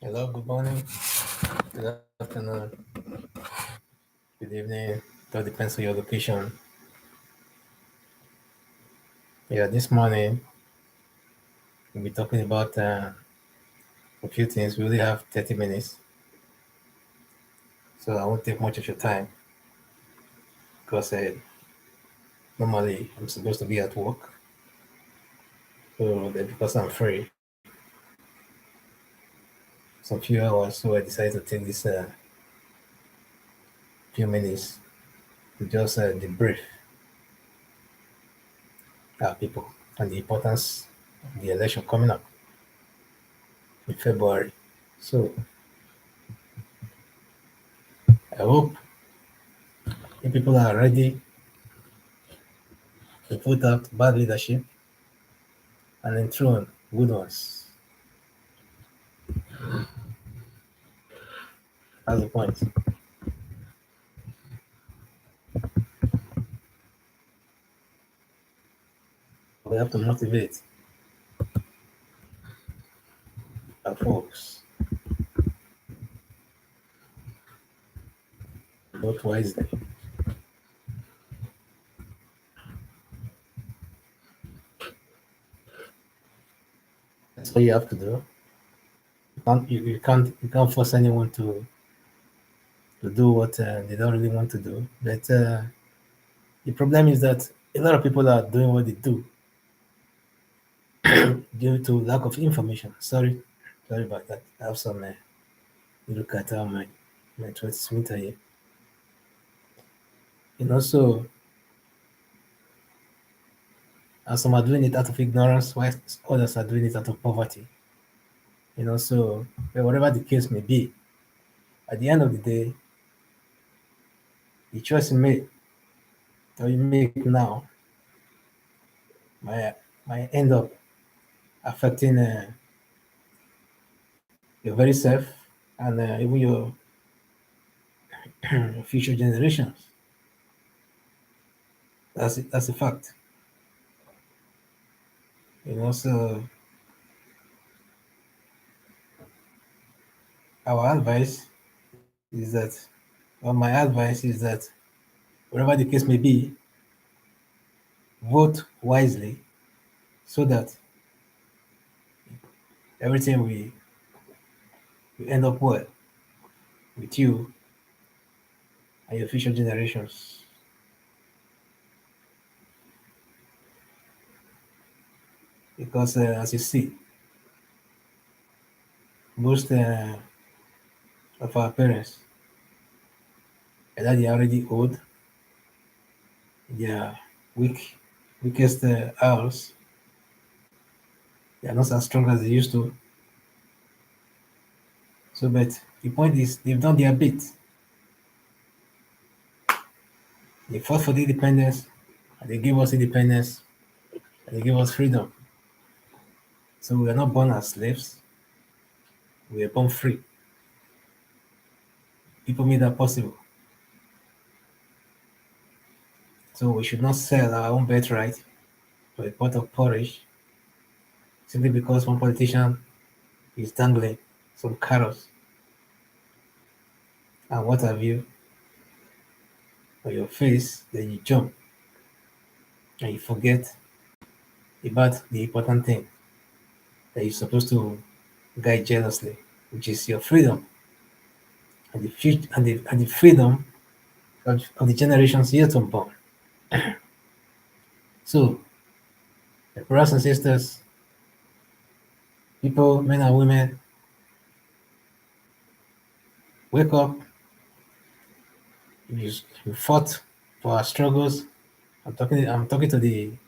Hello, good morning, good afternoon, good evening. It all depends on your location. Yeah, this morning we'll be talking about a few things. We only have 30 minutes, so I won't take much of your time because normally I'm supposed to be at work. So because I'm free, some few hours, so I decided to take this few minutes to just debrief our people and the importance of the election coming up in February. So I hope if people are ready to put out bad leadership and enthrone good ones. That's the point. We have to motivate our folks, vote wisely. That's what you have to do. You can't force anyone to do what they don't really want to do. But the problem is that a lot of people are doing what they do due to lack of information. Sorry about that. I have some little cat on my throat is winter here. And also, some are doing it out of ignorance, while others are doing it out of poverty. So well, whatever the case may be, at the end of the day, the choice you make or you make now might end up affecting your very self and even your future generations. That's a fact. So our advice is that, my advice is that whatever the case may be, vote wisely so that everything will end up well with you and your future generations. Because as you see, most of our parents, either they are already old, they are weak, weakest hours, they are not as strong as they used to. So, but the point is, they've done their bit. They fought for the independence, and they gave us independence, and they gave us freedom. So we are not born as slaves, we are born free. People made that possible. So we should not sell our own birthright for a pot of porridge simply because one politician is dangling some carrots and what have you on your face, then you jump and you forget about the important thing that you're supposed to guide jealously, which is your freedom and the future and the freedom of the generations yet unborn. So, brothers and sisters, people, men and women, wake up. You fought for our struggles. I'm talking to the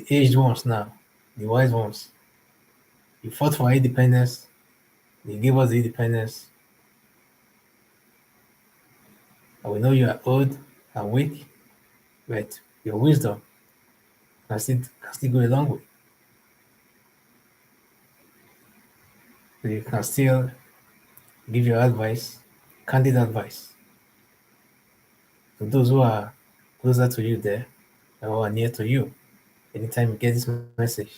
aged ones now, the wise ones. You fought for our independence. You gave us the independence. And we know you are old and weak, but your wisdom can still go a long way. So you can still give your advice, candid advice, to those who are closer to you there or are near to you anytime you get this message.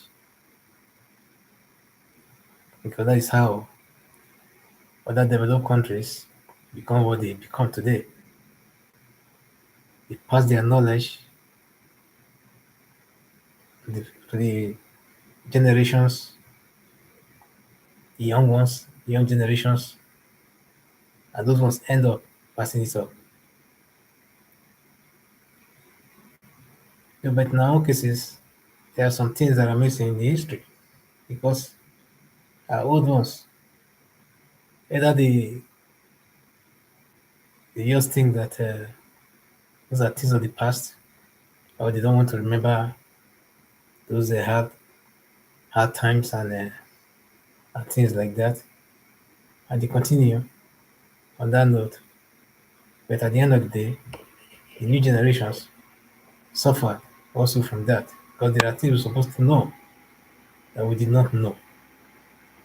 Because that is how other developed countries become what they become today. They pass their knowledge to the generations, the young ones, the young generations, and those ones end up passing it up. Yeah, but in our own cases, there are some things that are missing in the history because our old ones, either they just think that those are things of the past, or they don't want to remember those hard times and things like that, and they continue on that note. But at the end of the day, the new generations suffered also from that because there are things we're supposed to know that we did not know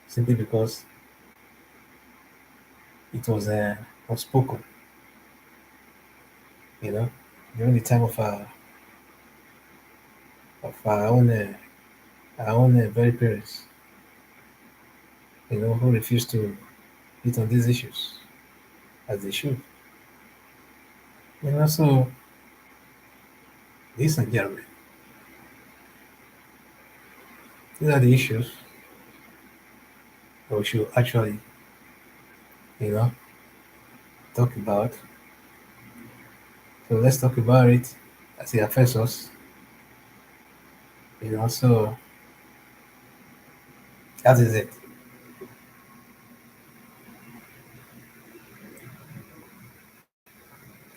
simply because it was unspoken, you know, during the time of our own very parents, who refused to hit on these issues as they should. So ladies and gentlemen, these are the issues that we should actually, you know, talk about. So let's talk about it as it affects us. So that is it.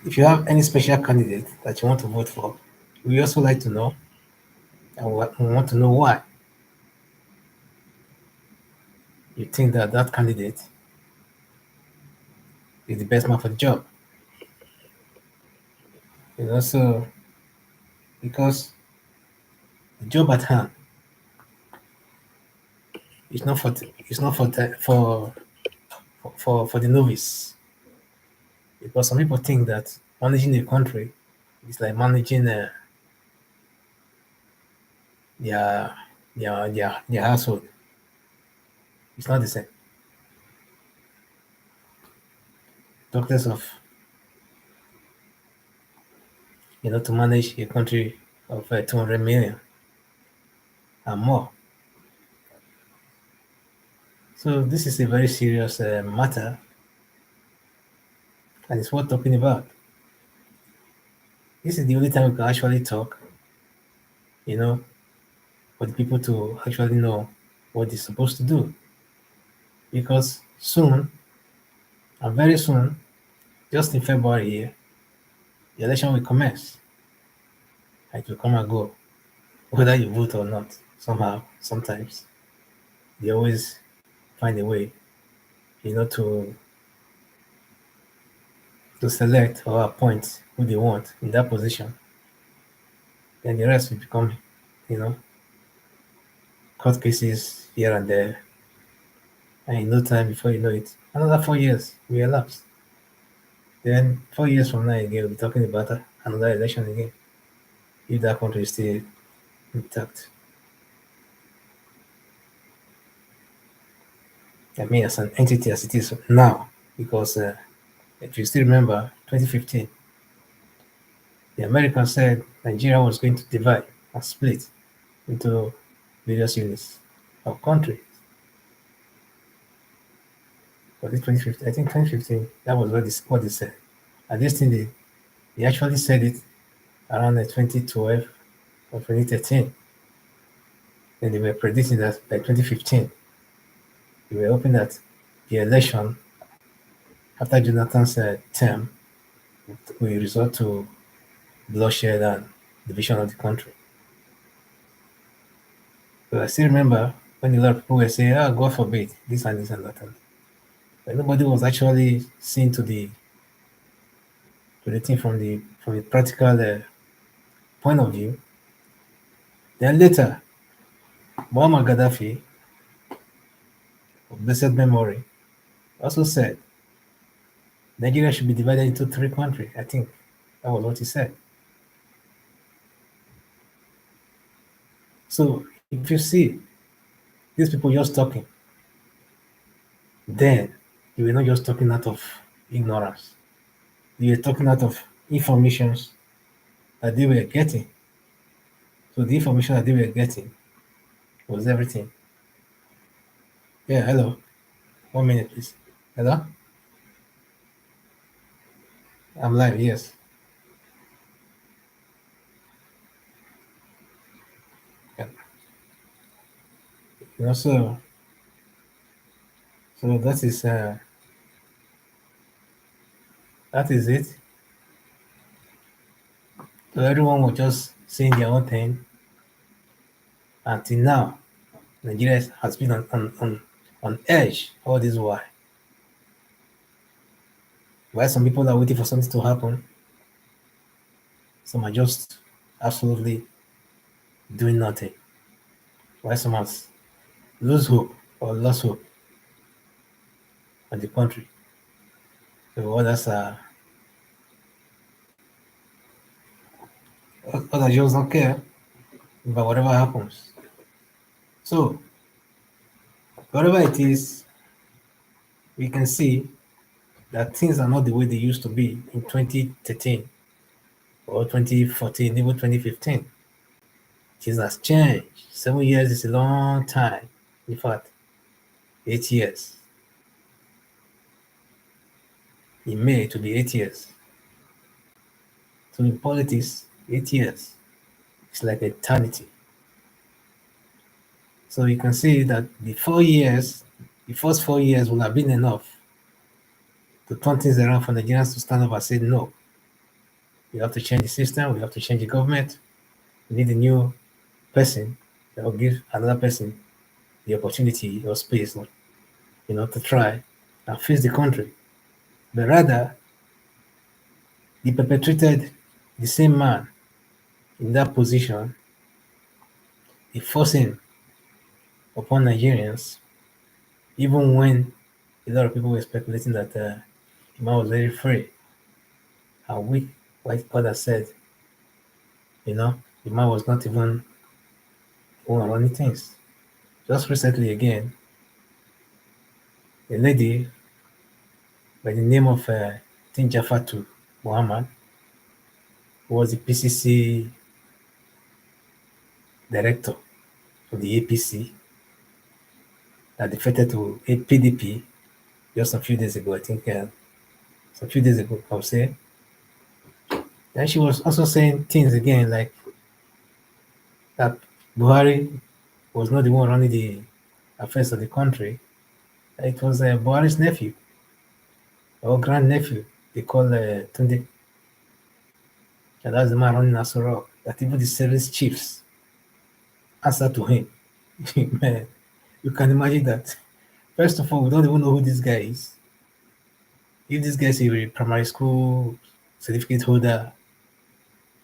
If you have any special candidate that you want to vote for, we also like to know, and we want to know why you think that that candidate is the best man for the job. So because the job at hand is not for the novice. Because some people think that managing a country is like managing their their household. It's not the same. Doctors of to manage a country of 200 million and more. So this is a very serious matter, and it's worth talking about. This is the only time we can actually talk, you know, for the people to actually know what they're supposed to do. Because soon, and very soon, just in February here, the election will commence. It will come and go, whether you vote or not. Somehow, sometimes they always find a way, to select or appoint who they want in that position. Then the rest will become, you know, court cases here and there. And in no time before you know it, another 4 years will elapse. Then 4 years from now again, we'll be talking about another election again. If that country is still intact. I mean, as an entity as it is now, because if you still remember 2015, the Americans said Nigeria was going to divide and split into various units of country. But in 2015, I think 2015, that was what they said. And this thing, they actually said it around 2012 or 2013. Then they were predicting that by 2015, they were hoping that the election after Jonathan's term will result to bloodshed and division of the country. But I still remember when a lot of people were saying, God forbid, this and this and that. But nobody was actually seen to the thing from the practical point of view. Then later, Muammar Gaddafi, of blessed memory, also said Nigeria should be divided into 3 countries. I think that was what he said. So if you see these people just talking, then They were not just talking out of ignorance. They were talking out of informations that they were getting. So the information that they were getting was everything. Yeah, hello. 1 minute, please. Hello? I'm live, yes. Yeah. So that is it. So everyone was just saying their own thing until now. Nigeria has been on edge all this while. While some people are waiting for something to happen, some are just absolutely doing nothing. While some has lose hope or lost hope on the country. So others just don't care about whatever happens. So whatever it is, we can see that things are not the way they used to be in 2013 or 2014, even 2015. Things has changed. 7 years is a long time. In fact, 8 years. In May, it will be 8 years. So in politics, 8 years is like eternity. So you can see that the 4 years, the first 4 years will have been enough to turn things around for Nigerians to stand up and say, no, we have to change the system, we have to change the government, we need a new person that will give another person the opportunity or space, to try and face the country. But rather, they perpetrated the same man in that position, they force him upon Nigerians, even when a lot of people were speculating that the man was very free and weak. Like others said, the man was not even running things. Just recently again, a lady by the name of Tinjafatu Muhammad, who was the PCC director of the APC, that defected to a PDP just a few days ago, I think, a few days ago, I would say. Then she was also saying things again like that Buhari was not the one running the affairs of the country. It was Buhari's nephew or grandnephew. They call Tunde. And that's the man running Nasoro. That even the service chiefs answer to him. Man, you can imagine that. First of all, we don't even know who this guy is. If this guy is a primary school certificate holder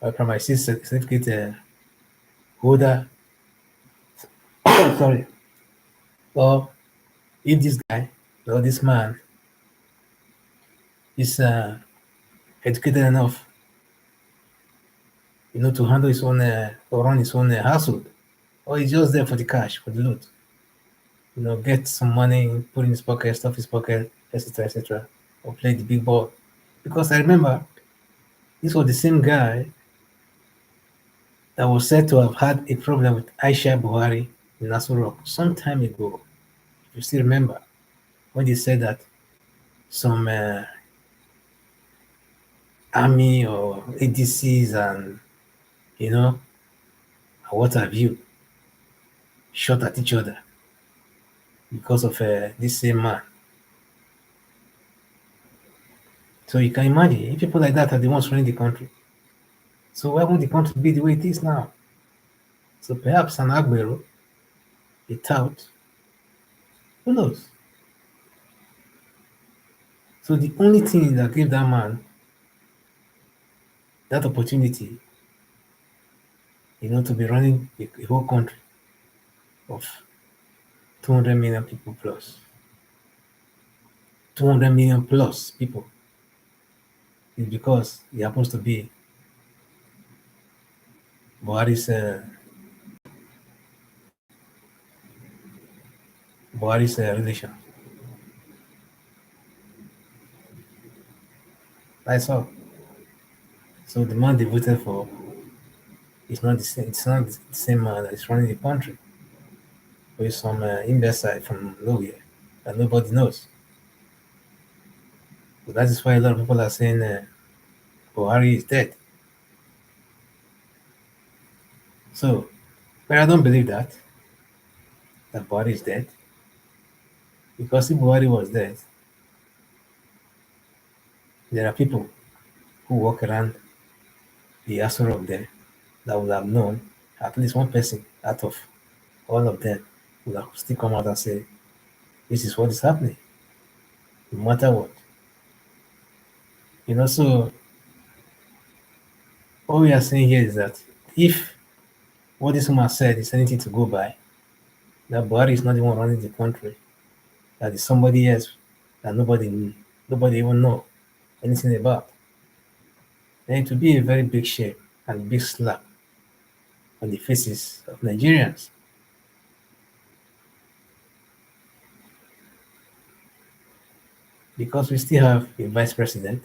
or primary six certificate holder, sorry, or if this guy or this man is educated enough, to handle his own or run his own household, or he's just there for the cash, for the loot, get some money, put in his pocket, stuff his pocket, etc., etc., or play the big ball. Because I remember this was the same guy that was said to have had a problem with Aisha Buhari in Nassau Rock some time ago. If you still remember, when they said that some army or ADCs and what have you shot at each other because of this same man. So you can imagine if people like that are the ones running the country. So why won't the country be the way it is now? So perhaps an Agbero, a tout, who knows? So the only thing that gave that man that opportunity, to be running a whole country of 200 million people plus, 200 million plus people, is because he happens to be Buhari's relation. That's all. So the man they voted for is not the same. It's not the same man that is running the country. With some imbecile from nowhere that nobody knows. So that is why a lot of people are saying Buhari is dead. So, but I don't believe that Buhari is dead, because if Buhari was dead, there are people who walk around the Aso Rock there that would have known, at least one person out of all of them would have still come out and say, this is what is happening, no matter what. So what we are saying here is that if what this woman said is anything to go by, that Buhari is not the one running the country, that is somebody else that nobody even know anything about, then it will be a very big shame and big slap on the faces of Nigerians. Because we still have a vice president,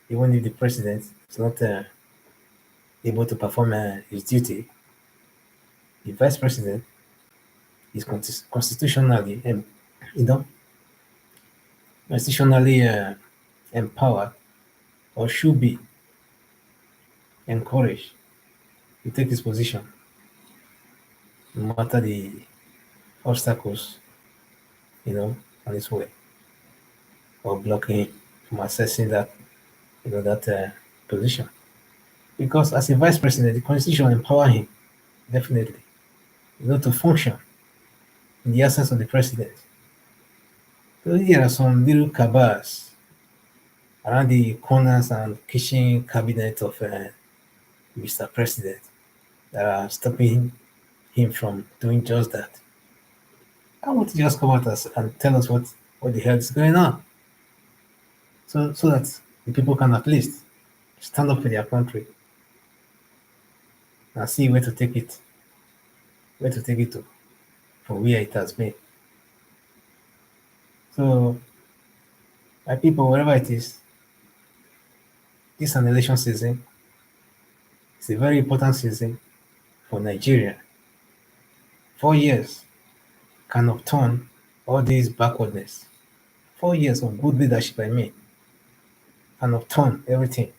even if the president is not able to perform his duty, the vice president is constitutionally, you know, constitutionally empowered, or should be encouraged to take his position, no matter the obstacles, on his way, or blocking him from accessing that position. Because as a vice president, the constitution empower him definitely, to function in the absence of the president. So there are some little cabals around the corners and kitchen cabinet of Mr. President that are stopping him from doing just that. I want to just come out and tell us what the hell is going on, so that the people can at least stand up for their country and see where to take it to, from where it has been. So, my people, wherever it is, this is an election season. It's a very important season for Nigeria. 4 years can upturn all this backwardness. 4 years of good leadership, I mean, can upturn everything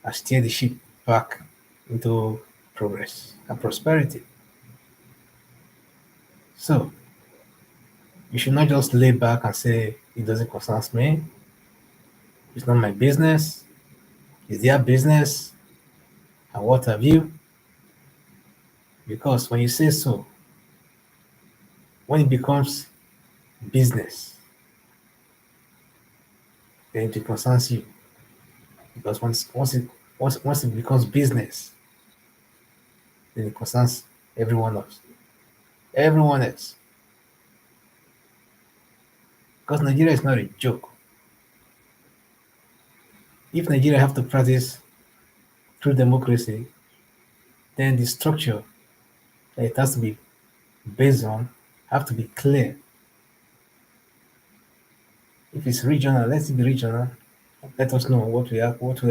and steer the ship back into progress and prosperity. So, you should not just lay back and say, it doesn't concern me, it's not my business, it's their business, and what have you. Because when you say so, when it becomes business, then it concerns you. Because once it becomes business, then it concerns everyone else. Everyone else. Because Nigeria is not a joke. If Nigeria have to practice true democracy, then the structure that it has to be based on have to be clear. If it's regional, let it be regional. Let us know what we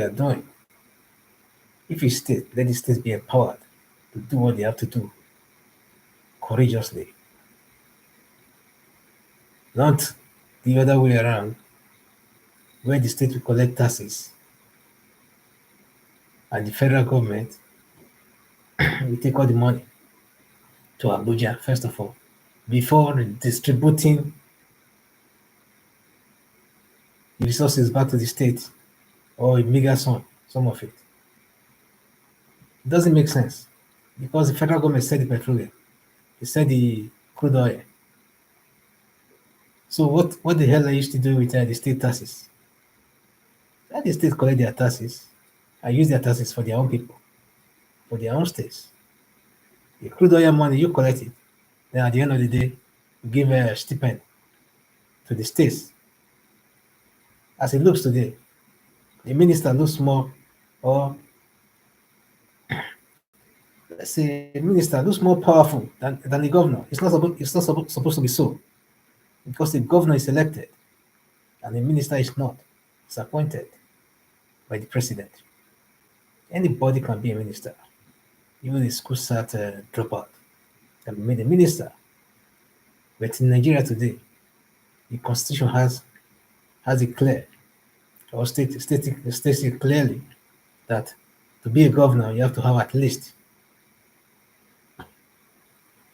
are doing. If it's state, let the states be empowered to do what they have to do courageously. Not the other way around, where the state will collect taxes and the federal government will take all the money to Abuja, first of all, before distributing the resources back to the state, or a meager some of it. It doesn't make sense, because the federal government said the petroleum, they said the crude oil. So what the hell are used to do with the state taxes? Let the state collect their taxes and use their taxes for their own people, for their own states. The crude oil money, you collect it. Then at the end of the day, you give a stipend to the states. As it looks today, the minister looks more, or let's say, the minister looks more powerful than the governor. It's not supposed to be so, because the governor is elected. and the minister is not. It's appointed by the president. Anybody can be a minister. Even a school sat dropout can be made a minister. But in Nigeria today, the constitution has it clear or states it clearly that to be a governor you have to have at least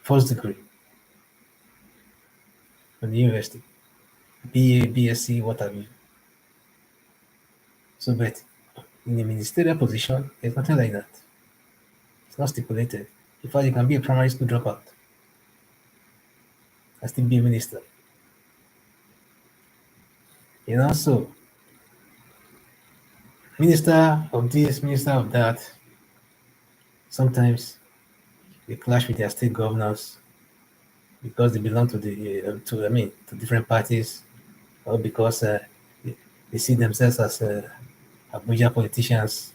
first degree from the university, BA, BSc, what have you. So, but in a ministerial position, there's nothing like that. It's not stipulated. In fact, you can be a primary school dropout and still be a minister. So minister of this, minister of that, sometimes they clash with their state governors because they belong to to different parties, or because they see themselves as Abuja politicians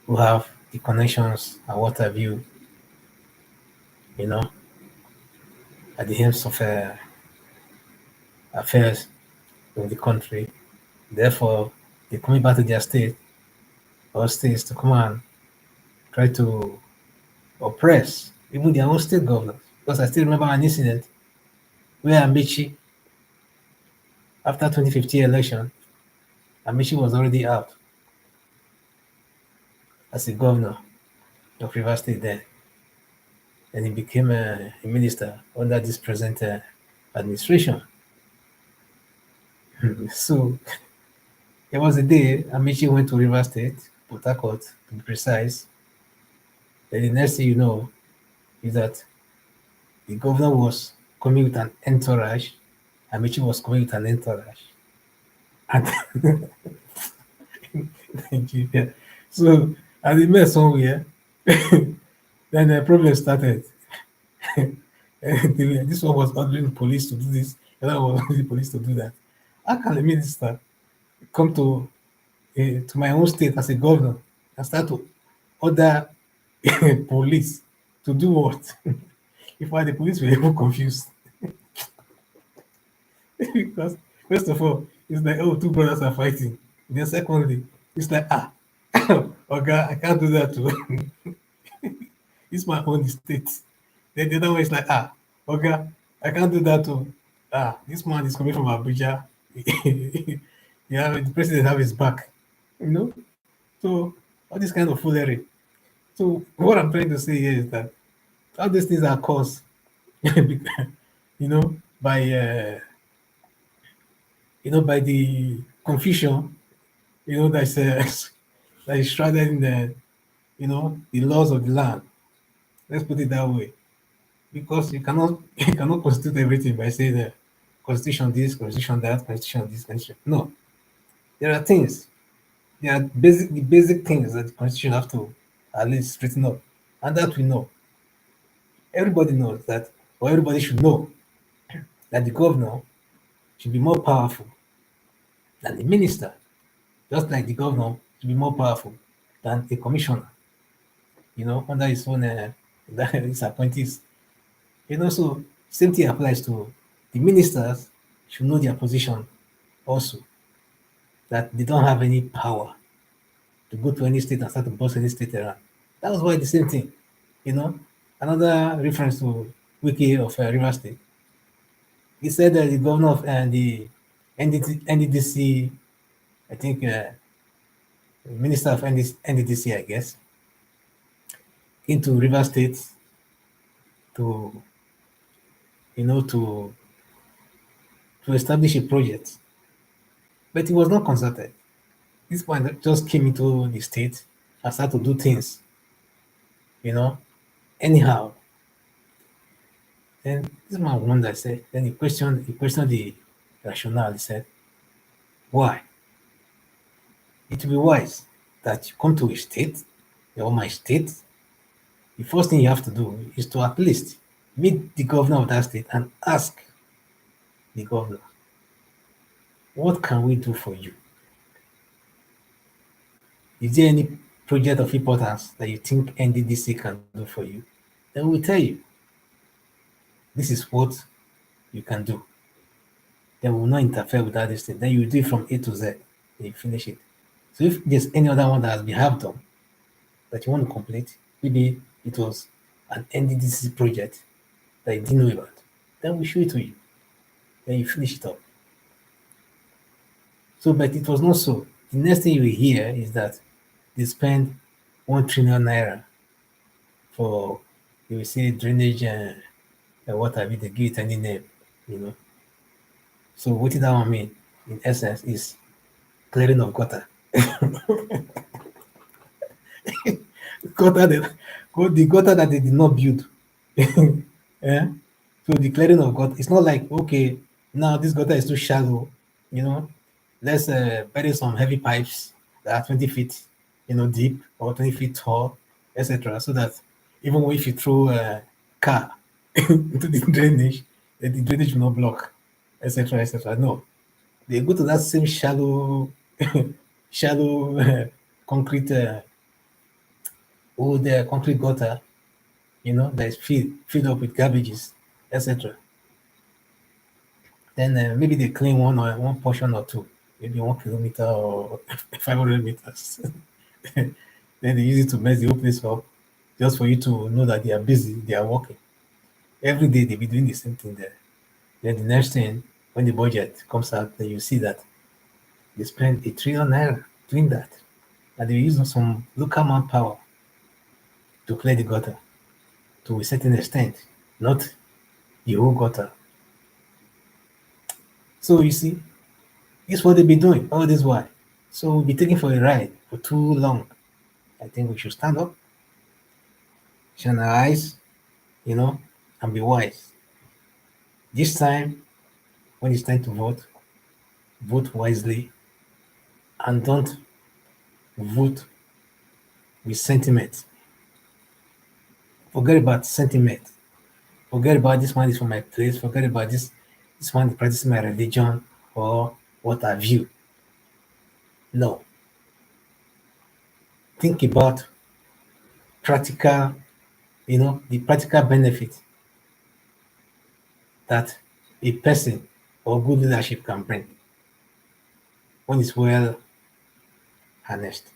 who have the connections and what have you, at the helms of affairs of the country. Therefore, they're coming back to their state or states to come and try to oppress even their own state governors. Because I still remember an incident where Amici, after 2015 election, Amici was already out as a governor of Rivers State then. And he became a minister under this present administration. So there was a day Amici went to Rivers State, Port Harcourt to be precise. Then the next thing you know is that the governor was coming with an entourage. Amici was coming with an entourage. And Nigeria. So as they met somewhere, then the problem started. This one was ordering the police to do this, the other one was ordering the police to do that. How can a minister come to my own state as a governor and start to order police to do what? If the police were even confused. Because first of all, it's like, oh, two brothers are fighting. Then secondly, it's like, okay, I can't do that too. It's my own state. Then the other one is like, okay, I can't do that too. This man is coming from Abuja. Yeah, the president have his back. So all this kind of foolery. So what I'm trying to say here is that all these things are caused, by by the confusion, that's that is shrouded in the laws of the land. Let's put it that way, because you cannot you cannot constitute everything by saying that constitution this, constitution that, constitution this, constitution. No, there are things. There are the basic things that the constitution have to at least straighten up, and that we know. Everybody knows that, or everybody should know that the governor should be more powerful than the minister, just like the governor should be more powerful than a commissioner, under his own his appointees. So same thing applies to the ministers should know their position also, that they don't have any power to go to any state and start to boss any state around. That was why the same thing, another reference to Wiki of River State. He said that the governor of the NDDC, I think minister of NDDC, I guess, into River State to to establish a project, but he was not consulted. This point just came into the state and started to do things, anyhow. Then this man wondered, said, then he questioned the rationale. He said, why? It would be wise that you come to a state, or my state. The first thing you have to do is to at least meet the governor of that state and ask the governor, what can we do for you? Is there any project of importance that you think NDDC can do for you? Then we'll tell you, this is what you can do. Then we will not interfere with that this thing. Then you do it from A to Z. Then you finish it. So if there's any other one that has been half done that you want to complete, maybe it was an NDDC project that you didn't know about, then we show it to you. Then you finish it up. So, but it was not so. The next thing you will hear is that they spend 1 trillion naira for, you will say, drainage what have you, they give it any name, you know. So what did that one mean? In essence, is clearing of gutter. gutter that, the gutter that they did not build. Yeah. So the clearing of gutter, it's not like, okay, now this gutter is too shallow, you know, let's bury some heavy pipes that are 20 feet, deep or 20 feet tall, etc. So that even if you throw a car into the drainage, the drainage will not block, etc., etc. No, they go to that same shallow, shallow concrete, old concrete gutter, that is filled up with garbages, etc. Then maybe they clean one portion or two, maybe 1 kilometer or 500 meters. Then they use it to mess the whole place up, just for you to know that they are busy, they are working. Every day they be doing the same thing there. Then the next thing, when the budget comes out, then you see that they spend 1 trillion naira doing that. And they use some local manpower to clear the gutter to a certain extent, not the whole gutter. So you see, this is what they be doing all this while. So we'll be taking for a ride for too long. I think we should stand up, shine our eyes, and be wise. This time, when it's time to vote, vote wisely and don't vote with sentiment. Forget about sentiment. Forget about this one is for my place. Forget about this one is practicing my religion or what have you. No. Think about practical, the practical benefit that a person or good leadership can bring when it's well harnessed.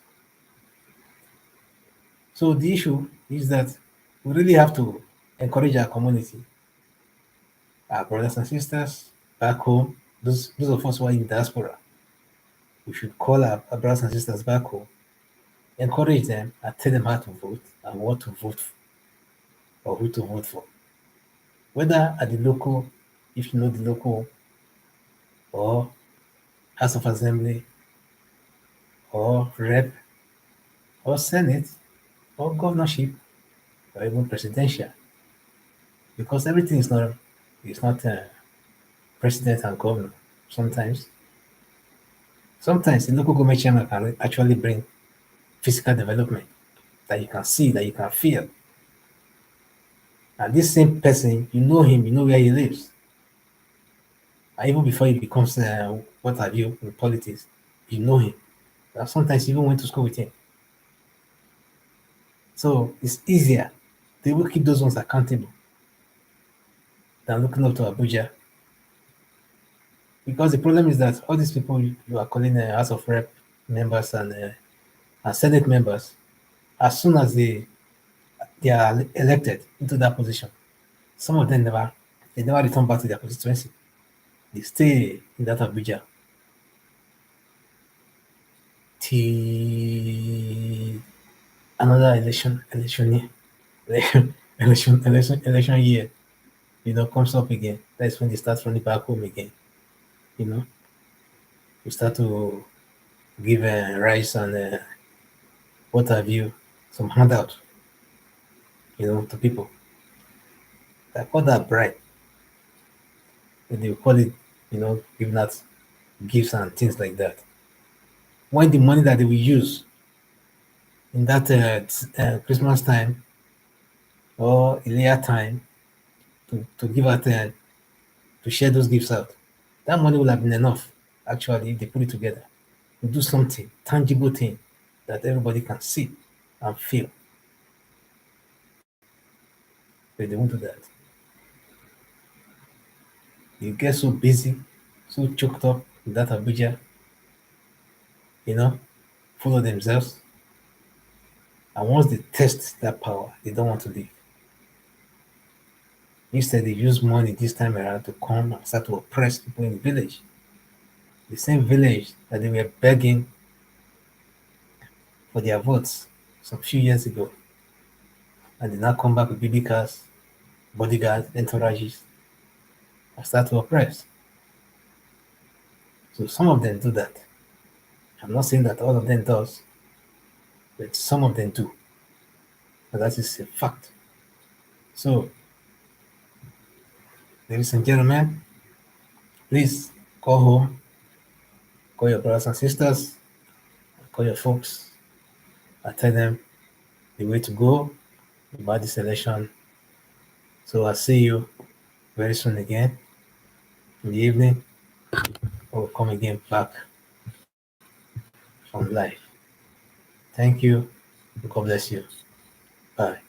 So the issue is that we really have to encourage our community, our brothers and sisters back home, those of us who are in diaspora. We should call our brothers and sisters back home, encourage them and tell them how to vote and what to vote for or who to vote for. Whether at the local, if you know the local, or House of Assembly, or Rep, or Senate, or governorship, or even presidential. Because everything is not president and governor. Sometimes, sometimes the local government chairman can actually bring physical development that you can see, that you can feel. And this same person, you know him, you know where he lives. And even before he becomes what have you in politics, you know him. And sometimes you even went to school with him. So it's easier. They will keep those ones accountable than looking up to Abuja. Because the problem is that all these people you are calling House of Rep members and Senate members, as soon as they are elected into that position, some of them never return back to their constituency. They stay in that Abuja till another election year, election year, comes up again. That's when they start running back home again. You know, we start to give rice and what have you, some handout, to people. I call that bribe. They will call it, giving out gifts and things like that. When the money that they will use in that Christmas time or earlier time to give out to share those gifts out, that money will have been enough actually if they put it together to do something tangible thing that everybody can see and feel. But they won't do that. You get so busy, so choked up with that Abuja, full of themselves. And once they test that power, they don't want to leave. Instead, they use money this time around to come and start to oppress people in the village. The same village that they were begging for their votes some few years ago. And they now come back with BB cars, bodyguards, entourages, and start to oppress. So some of them do that. I'm not saying that all of them does, but some of them do. And that is a fact. So, ladies and gentlemen, please call home, call your brothers and sisters, call your folks, and tell them the way to go about this election. So I'll see you very soon again in the evening. We'll come again back from live. Thank you. God bless you. Bye.